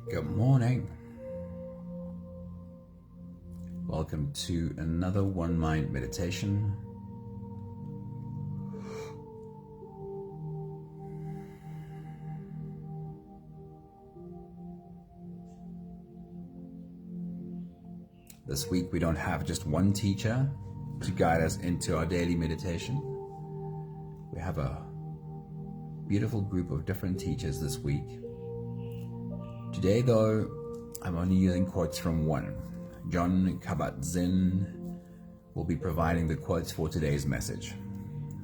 Good morning. Welcome to another One Mind meditation. This week we don't have just one teacher to guide us into our daily meditation. We have a beautiful group of different teachers this week. Today though, I'm only using quotes from one. John Kabat-Zinn will be providing the quotes for today's message.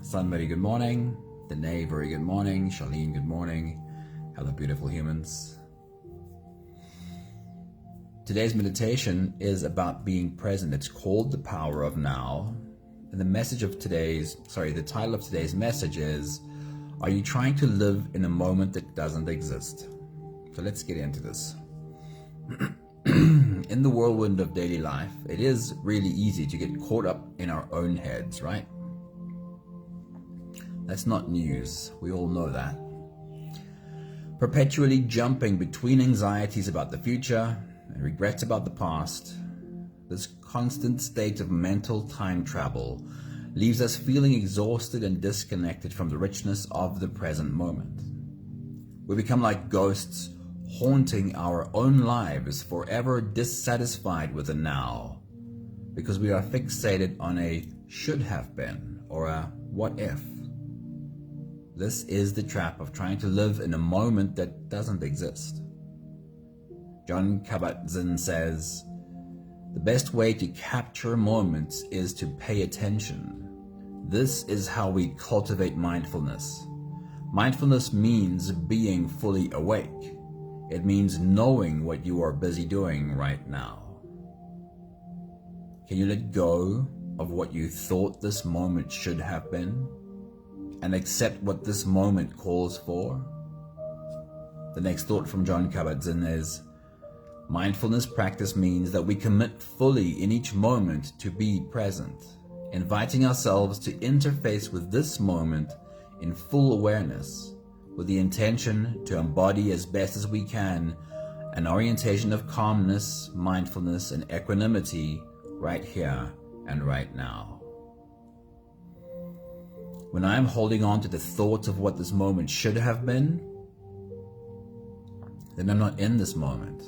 Sunbury, good morning. Danae, very good morning. Charlene, good morning. Hello, beautiful humans. Today's meditation is about being present. It's called The Power of Now. And the title of today's message is, Are you trying to live in a moment that doesn't exist? So let's get into this. In the whirlwind of daily life, it is really easy to get caught up in our own heads, right? That's not news. We all know that. Perpetually jumping between anxieties about the future and regrets about the past, this constant state of mental time travel leaves us feeling exhausted and disconnected from the richness of the present moment. We become like ghosts haunting our own lives, forever dissatisfied with the now, because we are fixated on a should have been or a what if. This is the trap of trying to live in a moment that doesn't exist. John Kabat-Zinn says, the best way to capture moments is to pay attention. This is how we cultivate mindfulness. Mindfulness means being fully awake. It means knowing what you are busy doing right now. Can you let go of what you thought this moment should have been and accept what this moment calls for? The next thought from John Kabat-Zinn is, mindfulness practice means that we commit fully in each moment to be present, inviting ourselves to interface with this moment in full awareness, with the intention to embody as best as we can an orientation of calmness, mindfulness, and equanimity right here and right now. When I am holding on to the thought of what this moment should have been, then I'm not in this moment.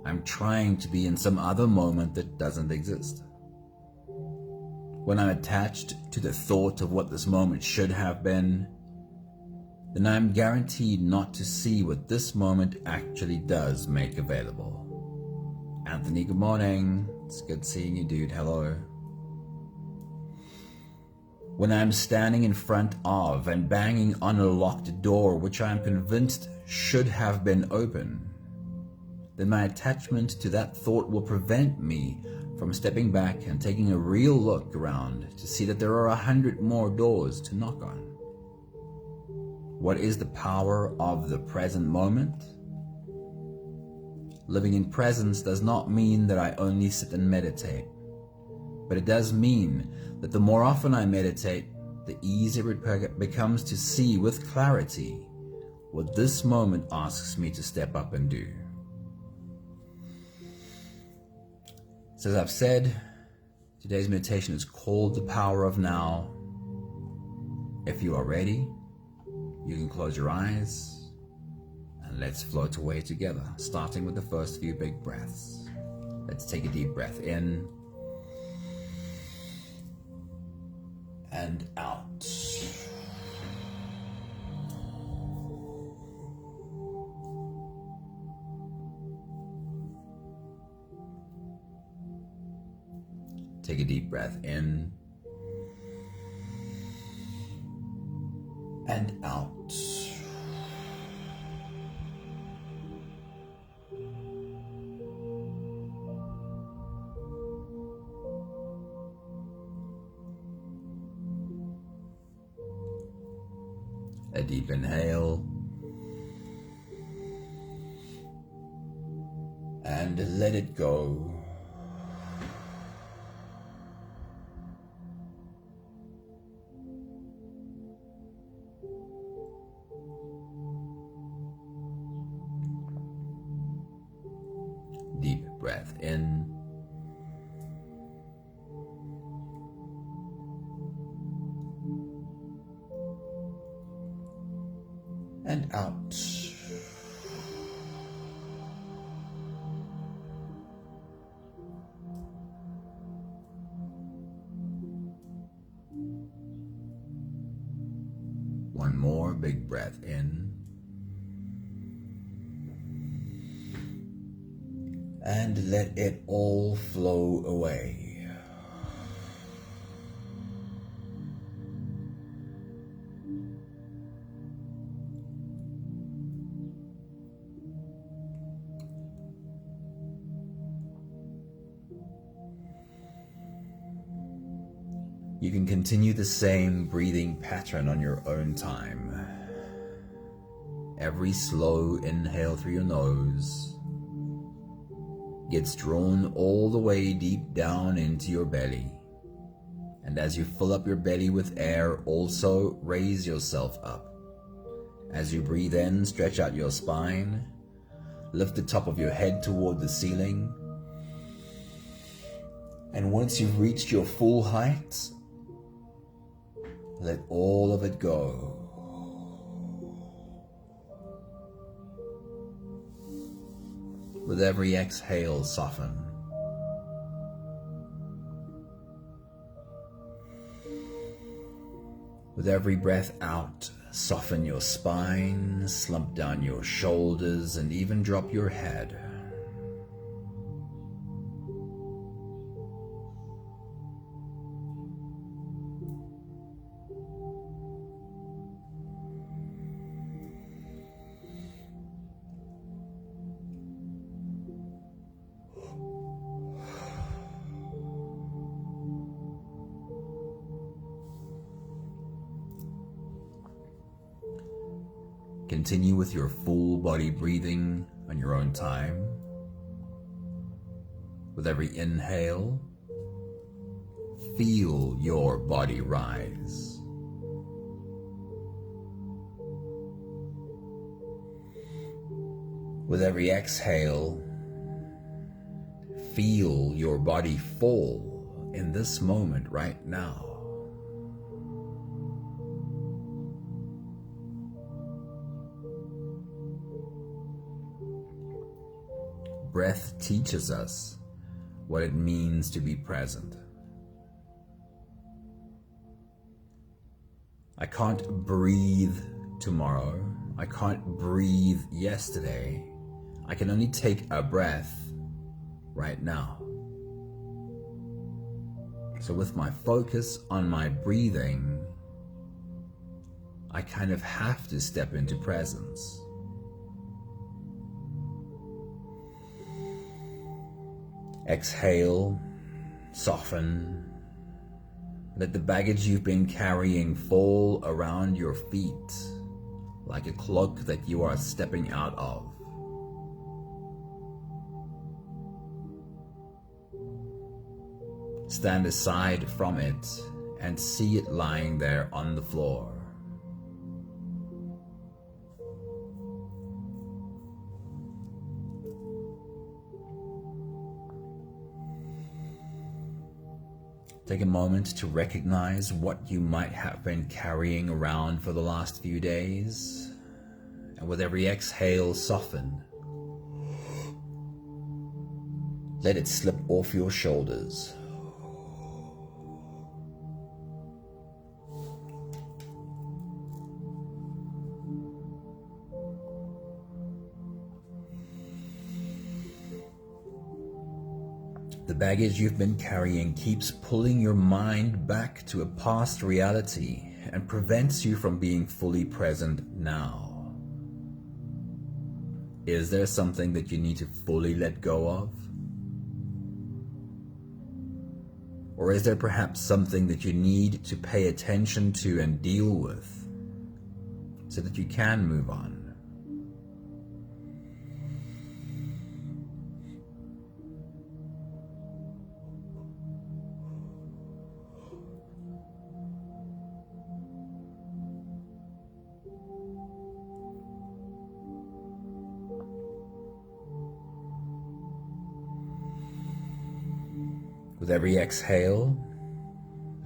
I'm trying to be in some other moment that doesn't exist. When I'm attached to the thought of what this moment should have been, then I'm guaranteed not to see what this moment actually does make available. Anthony, good morning. It's good seeing you, dude. Hello. When I'm standing in front of and banging on a locked door, which I am convinced should have been open, then my attachment to that thought will prevent me from stepping back and taking a real look around to see that there are 100 more doors to knock on. What is the power of the present moment? Living in presence does not mean that I only sit and meditate, but it does mean that the more often I meditate, the easier it becomes to see with clarity what this moment asks me to step up and do. So as I've said, today's meditation is called The Power of Now. If you are ready, you can close your eyes and let's float away together, starting with the first few big breaths. Let's take a deep breath in and out. Take a deep breath in and out. A deep inhale and let it go. deep breath in. And out. One more big breath in. And let it all flow away. You can continue the same breathing pattern on your own time. Every slow inhale through your nose gets drawn all the way deep down into your belly. And as you fill up your belly with air, also raise yourself up. As you breathe in, stretch out your spine, lift the top of your head toward the ceiling. And once you've reached your full height, let all of it go. With every exhale, soften. With every breath out, soften your spine, slump down your shoulders, and even drop your head. Continue with your full body breathing on your own time. With every inhale, feel your body rise. With every exhale, feel your body fall in this moment right now. Breath teaches us what it means to be present. I can't breathe tomorrow. I can't breathe yesterday. I can only take a breath right now. So with my focus on my breathing, I kind of have to step into presence. Exhale, soften. Let the baggage you've been carrying fall around your feet like a cloak that you are stepping out of. Stand aside from it and see it lying there on the floor. Take a moment to recognize what you might have been carrying around for the last few days, and with every exhale, soften. Let it slip off your shoulders. The baggage you've been carrying keeps pulling your mind back to a past reality and prevents you from being fully present now. Is there something that you need to fully let go of? Or is there perhaps something that you need to pay attention to and deal with so that you can move on? With every exhale,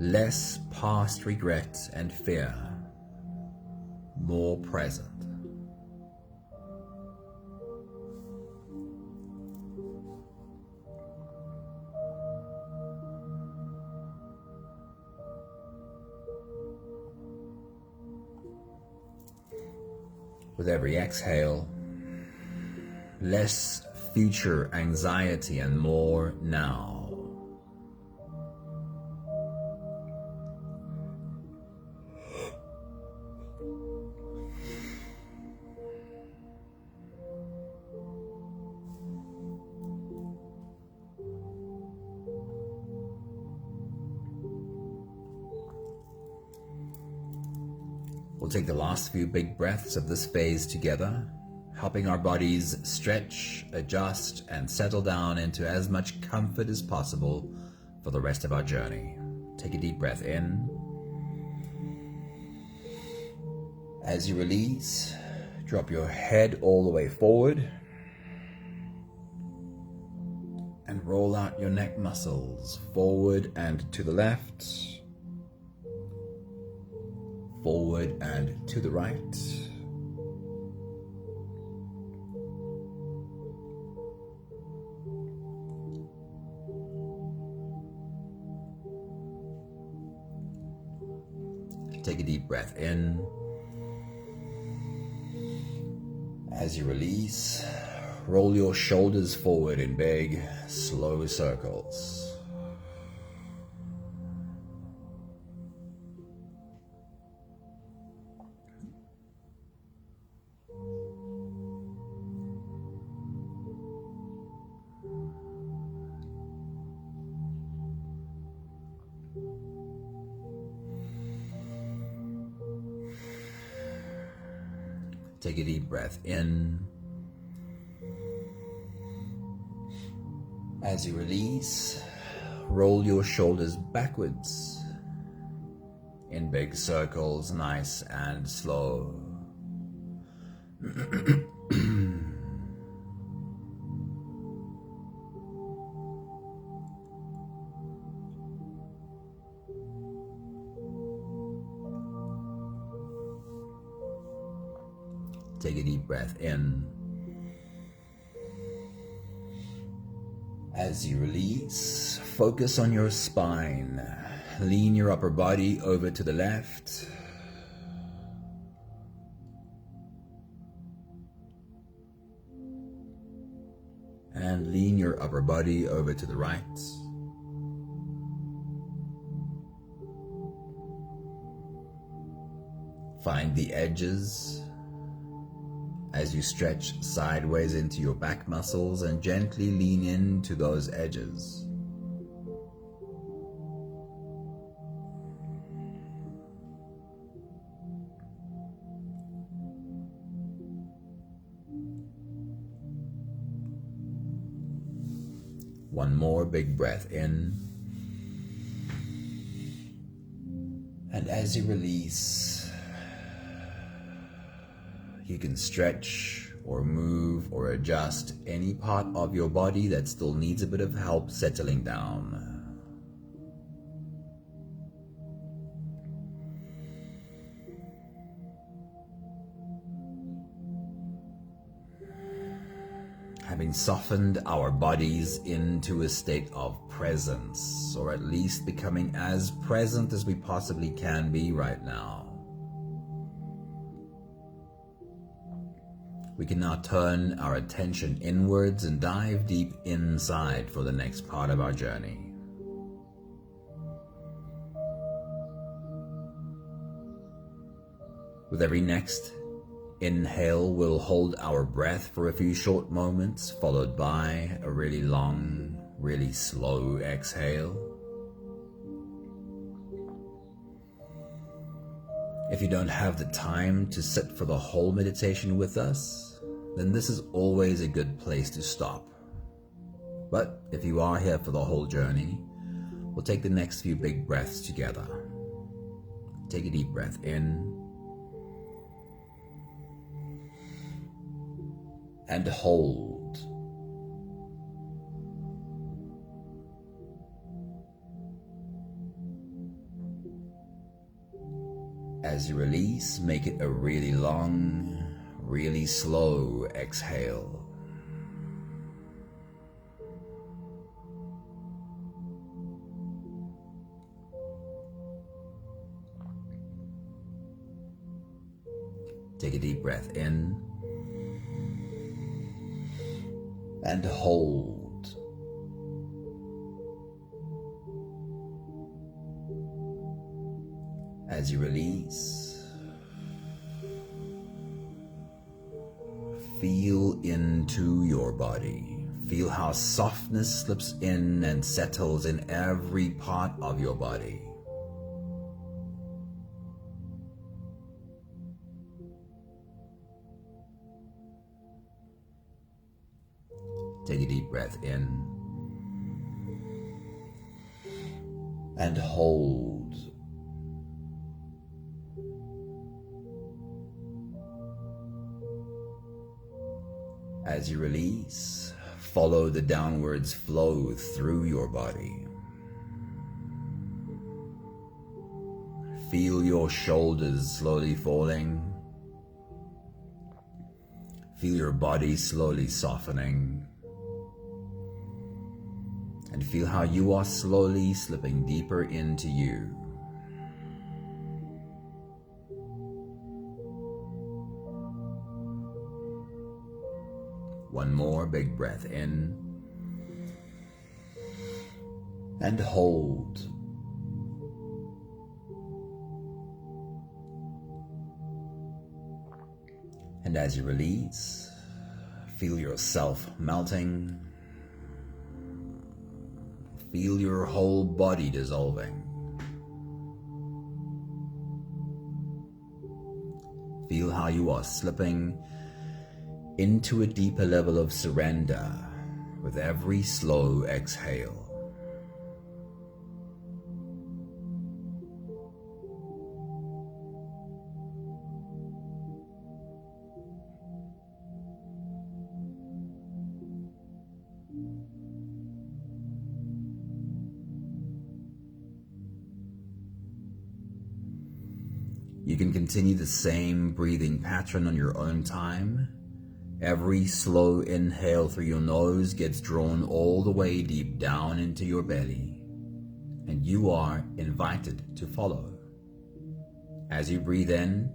less past regret and fear, more present. With every exhale, less future anxiety and more now. We'll take the last few big breaths of this phase together, helping our bodies stretch, adjust, and settle down into as much comfort as possible for the rest of our journey. Take a deep breath in. As you release, drop your head all the way forward and roll out your neck muscles forward and to the left, forward and to the right. Take a deep breath in. As you release, roll your shoulders forward in big, slow circles. Take a deep breath in. As you release, roll your shoulders backwards in big circles, nice and slow. Take a deep breath in. As you release, focus on your spine. Lean your upper body over to the left. And lean your upper body over to the right. Find the edges as you stretch sideways into your back muscles and gently lean into those edges. One more big breath in. And as you release, you can stretch or move or adjust any part of your body that still needs a bit of help settling down. Having softened our bodies into a state of presence, or at least becoming as present as we possibly can be right now. We can now turn our attention inwards and dive deep inside for the next part of our journey. With every next inhale, we'll hold our breath for a few short moments, followed by a really long, really slow exhale. If you don't have the time to sit for the whole meditation with us, then this is always a good place to stop. But if you are here for the whole journey, we'll take the next few big breaths together. Take a deep breath in and hold. As you release, make it a really long, really slow exhale. Take a deep breath in and hold. As you release, feel into your body. Feel how softness slips in and settles in every part of your body. Take a deep breath in and hold. As you release, follow the downwards flow through your body. Feel your shoulders slowly falling. Feel your body slowly softening. And feel how you are slowly slipping deeper into you. One more big breath in and hold. And as you release, feel yourself melting. Feel your whole body dissolving. Feel how you are slipping into a deeper level of surrender with every slow exhale. You can continue the same breathing pattern on your own time. Every slow inhale through your nose gets drawn all the way deep down into your belly, and you are invited to follow. As you breathe in,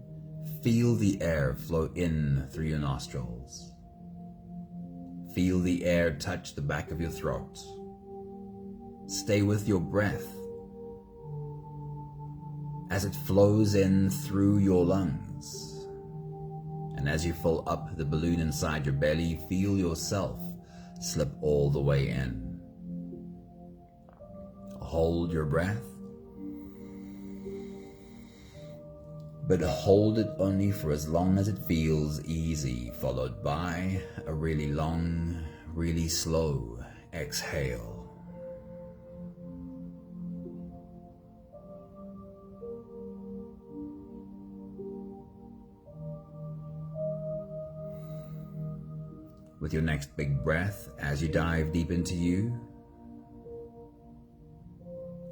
feel the air flow in through your nostrils. Feel the air touch the back of your throat. Stay with your breath as it flows in through your lungs. And as you fill up the balloon inside your belly, feel yourself slip all the way in. Hold your breath, but hold it only for as long as it feels easy, followed by a really long, really slow exhale. With your next big breath, as you dive deep into you,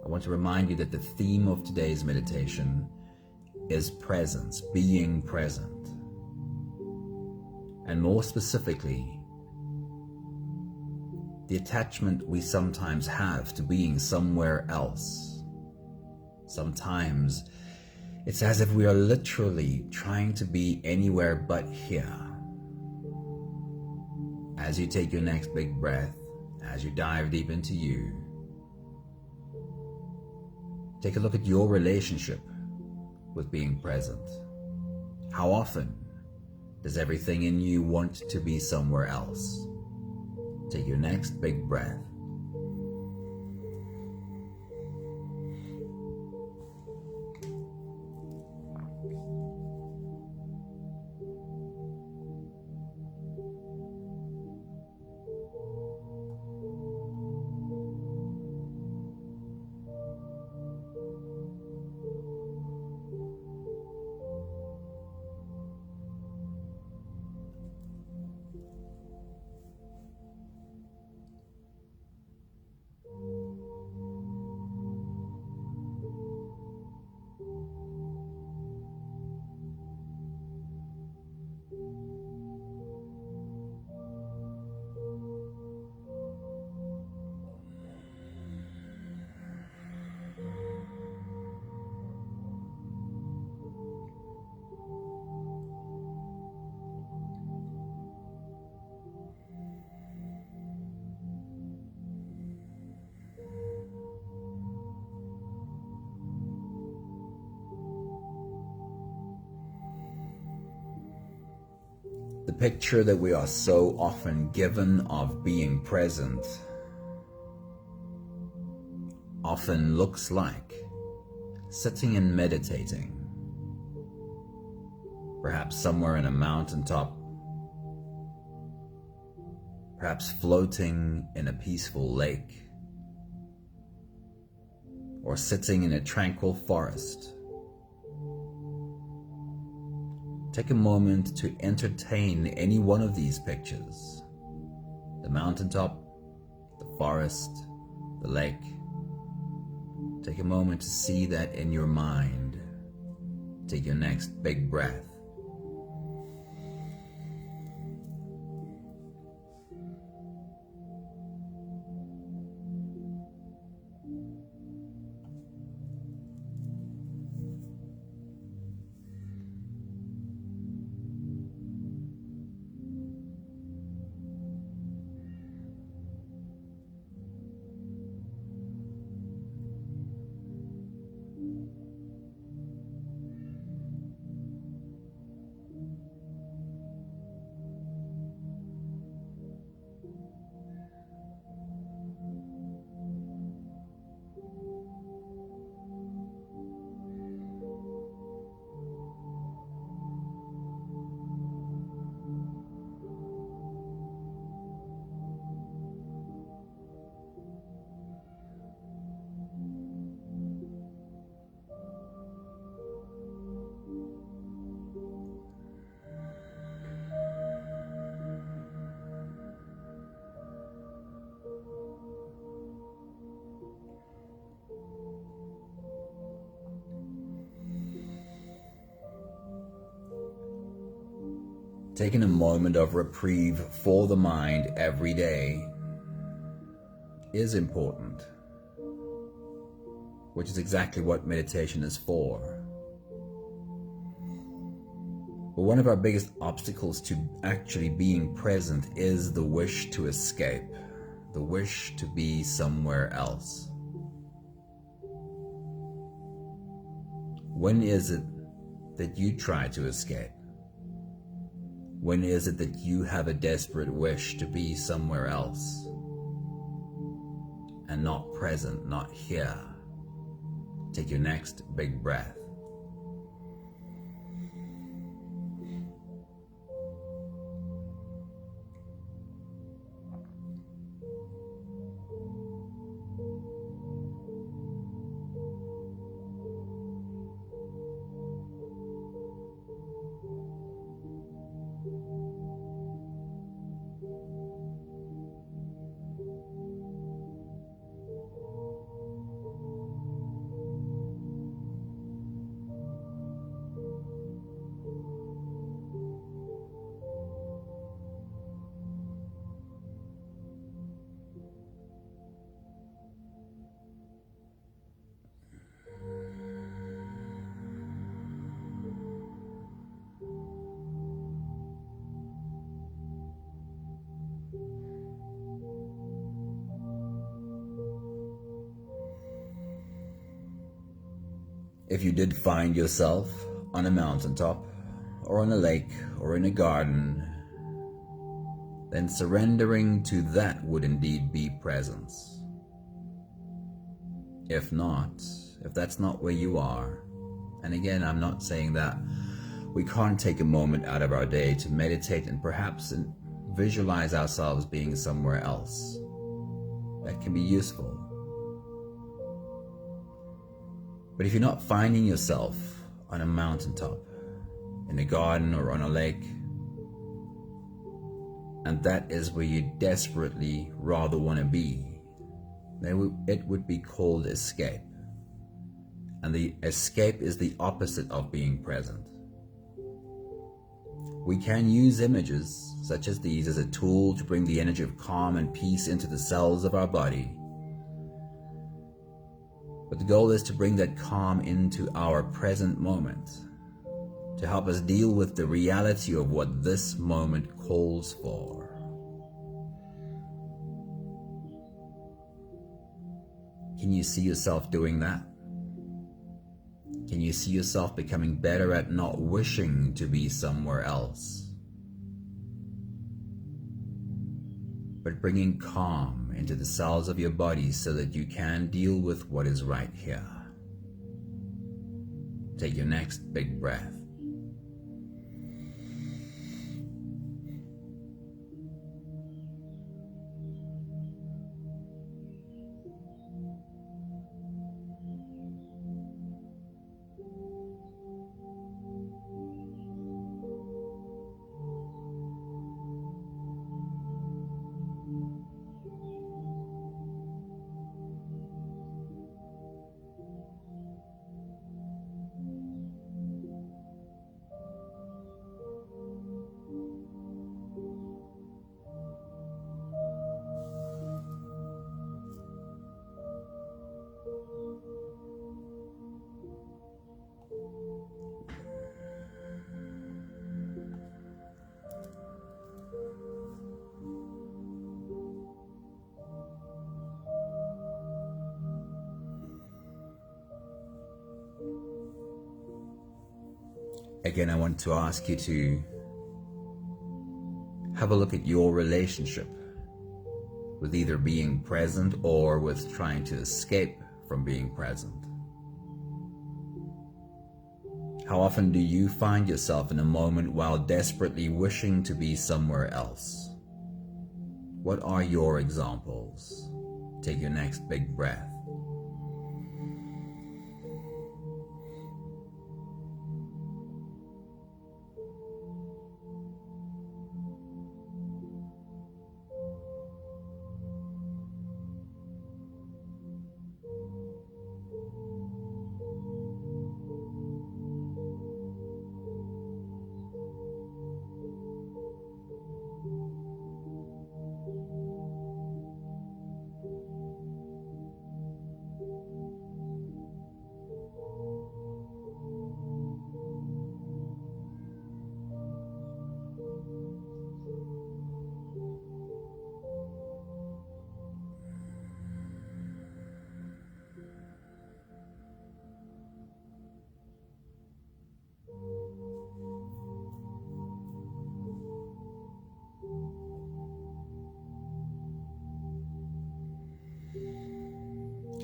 I want to remind you that the theme of today's meditation is presence, being present. And more specifically, the attachment we sometimes have to being somewhere else. Sometimes it's as if we are literally trying to be anywhere but here. As you take your next big breath, as you dive deep into you, take a look at your relationship with being present. How often does everything in you want to be somewhere else? Take your next big breath. picture that we are so often given of being present often looks like sitting and meditating, perhaps somewhere in a mountaintop, perhaps floating in a peaceful lake, or sitting in a tranquil forest. Take a moment to entertain any one of these pictures: the mountaintop, the forest, the lake. Take a moment to see that in your mind. Take your next big breath. Taking a moment of reprieve for the mind every day is important, which is exactly what meditation is for. But one of our biggest obstacles to actually being present is the wish to escape, the wish to be somewhere else. When is it that you try to escape? When is it that you have a desperate wish to be somewhere else and not present, not here? Take your next big breath. If you did find yourself on a mountaintop, or on a lake, or in a garden, then surrendering to that would indeed be presence. If not, if that's not where you are, and again, I'm not saying that we can't take a moment out of our day to meditate and perhaps visualize ourselves being somewhere else. That can be useful. But if you're not finding yourself on a mountaintop, in a garden, or on a lake, and that is where you desperately rather want to be, then it would be called escape. And the escape is the opposite of being present. We can use images such as these as a tool to bring the energy of calm and peace into the cells of our body. But the goal is to bring that calm into our present moment, to help us deal with the reality of what this moment calls for. Can you see yourself doing that? Can you see yourself becoming better at not wishing to be somewhere else? but bringing calm into the cells of your body so that you can deal with what is right here. Take your next big breath. Again, I want to ask you to have a look at your relationship with either being present or with trying to escape from being present. How often do you find yourself in a moment while desperately wishing to be somewhere else? What are your examples? Take your next big breath.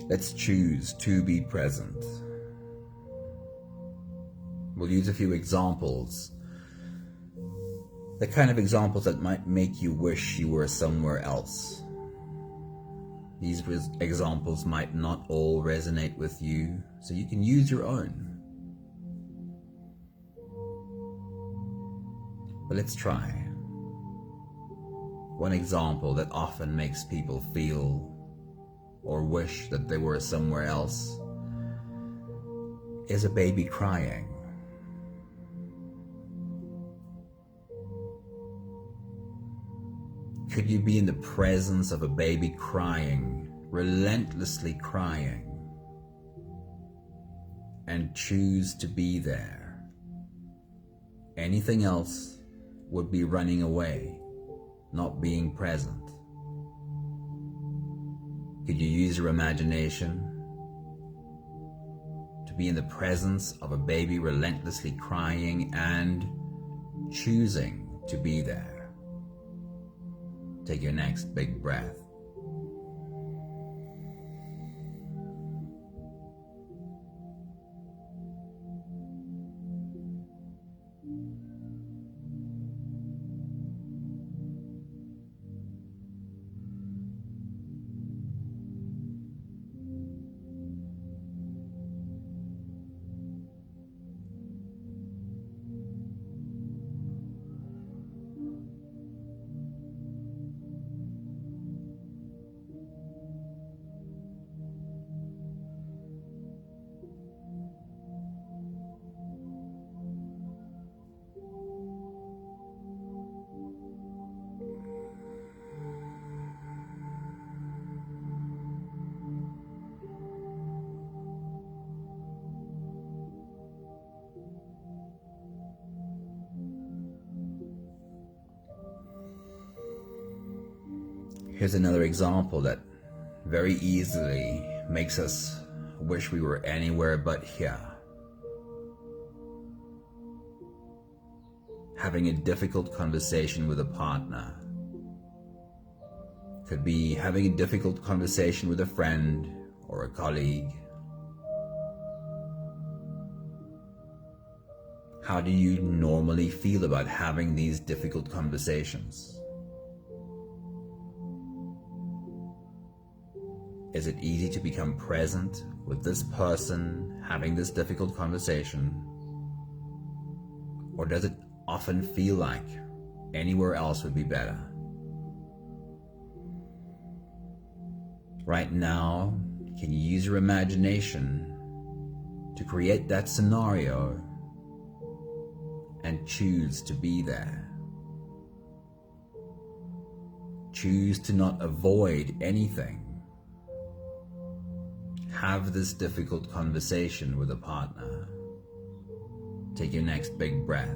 Let's choose to be present. We'll use a few examples. The kind of examples that might make you wish you were somewhere else. These examples might not all resonate with you, so you can use your own. But let's try. One example that often makes people feel or wish that they were somewhere else is a baby crying. Could you be in the presence of a baby crying, relentlessly crying, and choose to be there? Anything else would be running away, not being present. Could you use your imagination to be in the presence of a baby relentlessly crying and choosing to be there? Take your next big breath. Here's another example that very easily makes us wish we were anywhere but here. Having a difficult conversation with a partner. Could be having a difficult conversation with a friend or a colleague. How do you normally feel about having these difficult conversations? Is it easy to become present with this person having this difficult conversation? Or does it often feel like anywhere else would be better? Right now, can you use your imagination to create that scenario and choose to be there? Choose to not avoid anything. Have this difficult conversation with a partner. Take your next big breath.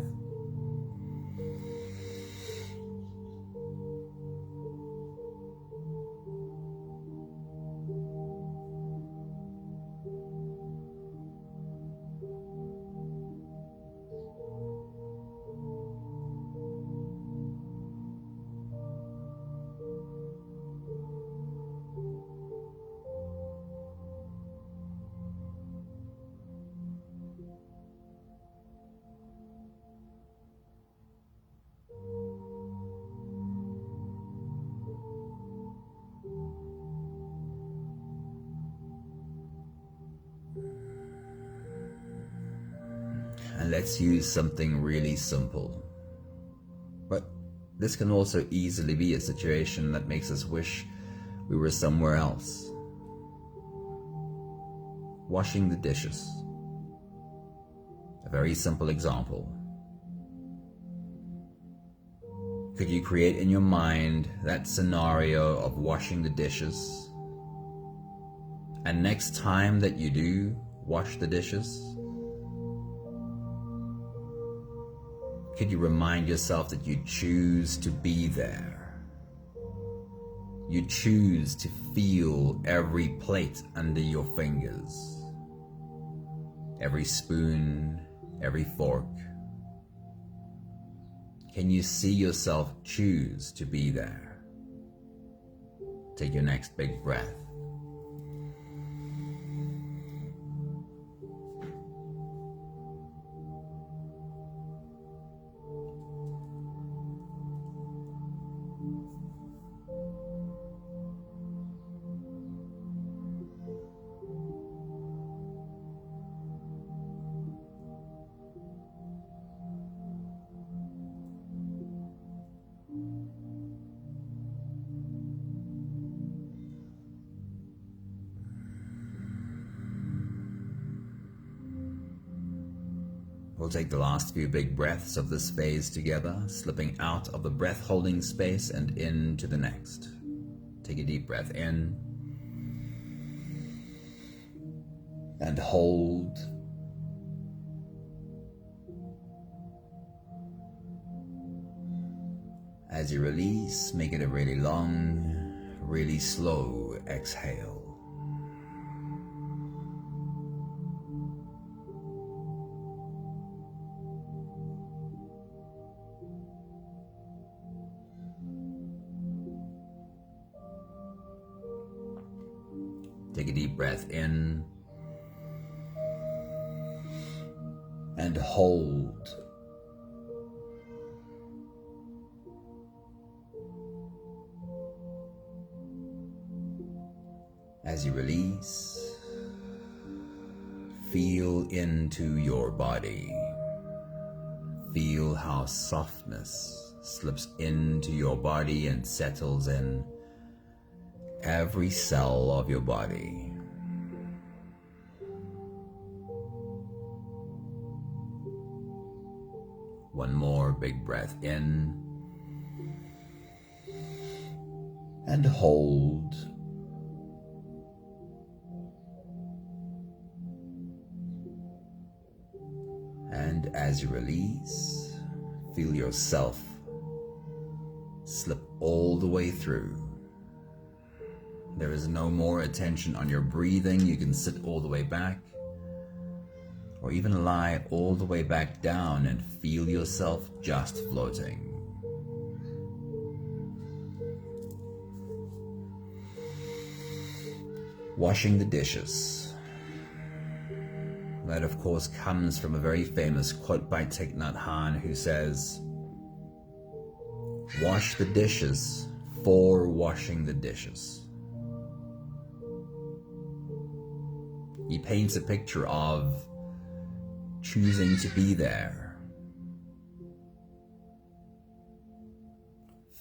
And let's use something really simple. But this can also easily be a situation that makes us wish we were somewhere else. Washing the dishes. A very simple example. Could you create in your mind that scenario of washing the dishes? And next time that you do wash the dishes, could you remind yourself that you choose to be there? You choose to feel every plate under your fingers, every spoon, every fork. Can you see yourself choose to be there? Take your next big breath. We'll take the last few big breaths of this phase together, slipping out of the breath-holding space and into the next. Take a deep breath in and hold. As you release, make it a really long, really slow exhale. Take a deep breath in and hold. As you release, feel into your body. Feel how softness slips into your body and settles in every cell of your body. One more big breath in and hold. And as you release, feel yourself slip all the way through. There is no more attention on your breathing. You can sit all the way back, or even lie all the way back down and feel yourself just floating. Washing the dishes. That, of course, comes from a very famous quote by Thich Nhat Hanh, who says, "Wash the dishes for washing the dishes." He paints a picture of choosing to be there,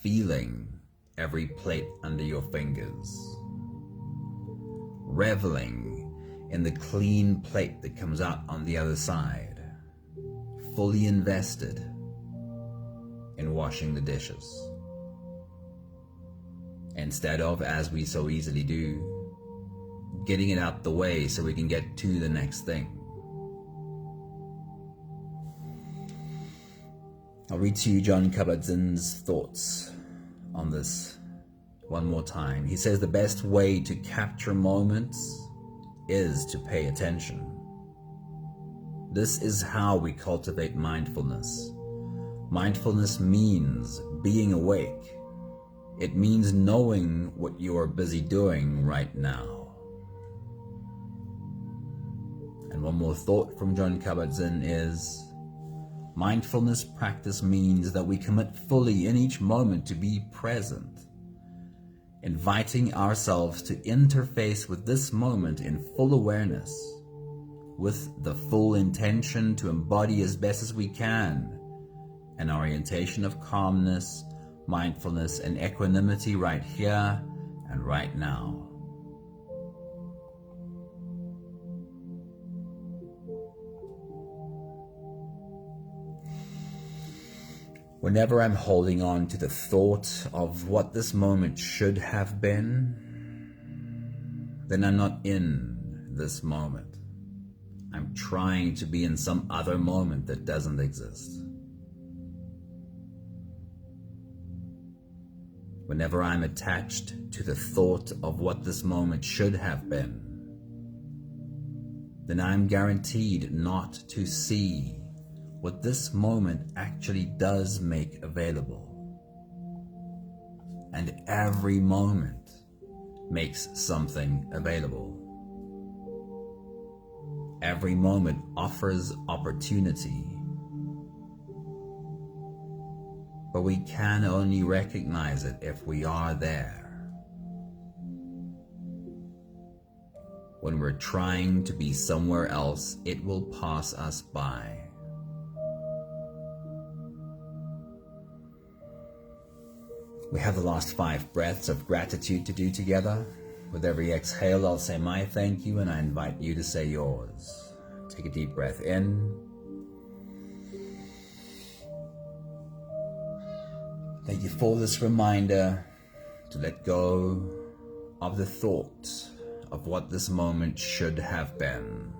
feeling every plate under your fingers, reveling in the clean plate that comes out on the other side, fully invested in washing the dishes, instead of, as we so easily do, getting it out the way so we can get to the next thing. I'll read to you Jon Kabat-Zinn's thoughts on this one more time. He says the best way to capture moments is to pay attention. This is how we cultivate mindfulness. Mindfulness means being awake. It means knowing what you are busy doing right now. And one more thought from Jon Kabat-Zinn is, mindfulness practice means that we commit fully in each moment to be present, inviting ourselves to interface with this moment in full awareness, with the full intention to embody as best as we can an orientation of calmness, mindfulness, and equanimity right here and right now. Whenever I'm holding on to the thought of what this moment should have been, then I'm not in this moment. I'm trying to be in some other moment that doesn't exist. Whenever I'm attached to the thought of what this moment should have been, then I'm guaranteed not to see what this moment actually does make available. And every moment makes something available. Every moment offers opportunity. But we can only recognize it if we are there. When we're trying to be somewhere else, it will pass us by. We have the last 5 breaths of gratitude to do together. With every exhale, I'll say my thank you, and I invite you to say yours. Take a deep breath in. Thank you for this reminder to let go of the thought of what this moment should have been.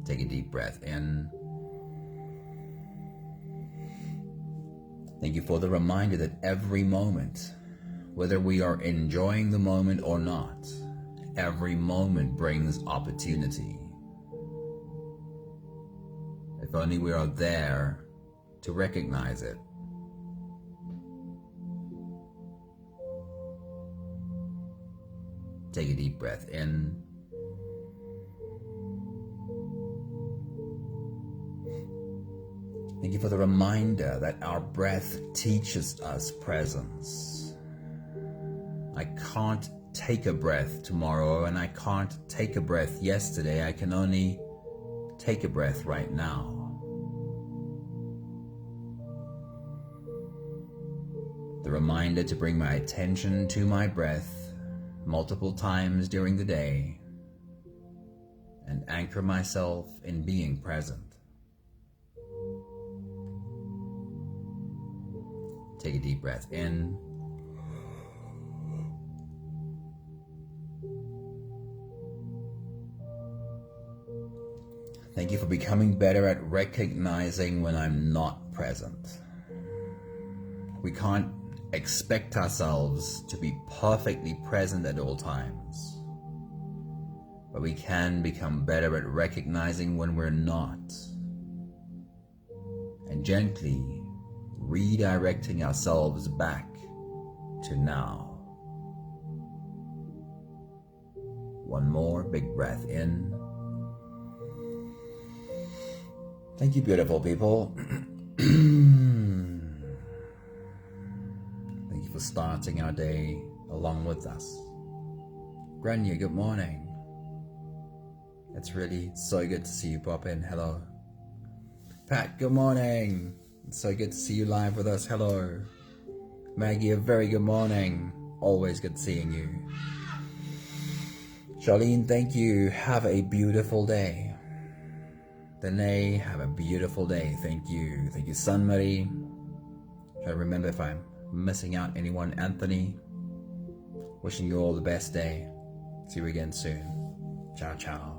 Take a deep breath in. Thank you for the reminder that every moment, whether we are enjoying the moment or not, every moment brings opportunity. If only we are there to recognize it. Take a deep breath in. Thank you for the reminder that our breath teaches us presence. I can't take a breath tomorrow, and I can't take a breath yesterday. I can only take a breath right now. The reminder to bring my attention to my breath multiple times during the day and anchor myself in being present. Take a deep breath in. Thank you for becoming better at recognizing when I'm not present. We can't expect ourselves to be perfectly present at all times, but we can become better at recognizing when we're not. and gently redirecting ourselves back to now. One more big breath in. Thank you, beautiful people. Thank you for starting our day along with us. Grania, good morning. It's really so good to see you pop in. Hello. Pat, good morning. It's so good to see you live with us. Hello. Maggie, a very good morning. Always good seeing you. Charlene, thank you. Have a beautiful day. Danae, have a beautiful day. Thank you. Thank you, Sun Marie. Try to remember if I'm missing out anyone. Anthony, wishing you all the best day. See you again soon. Ciao, ciao.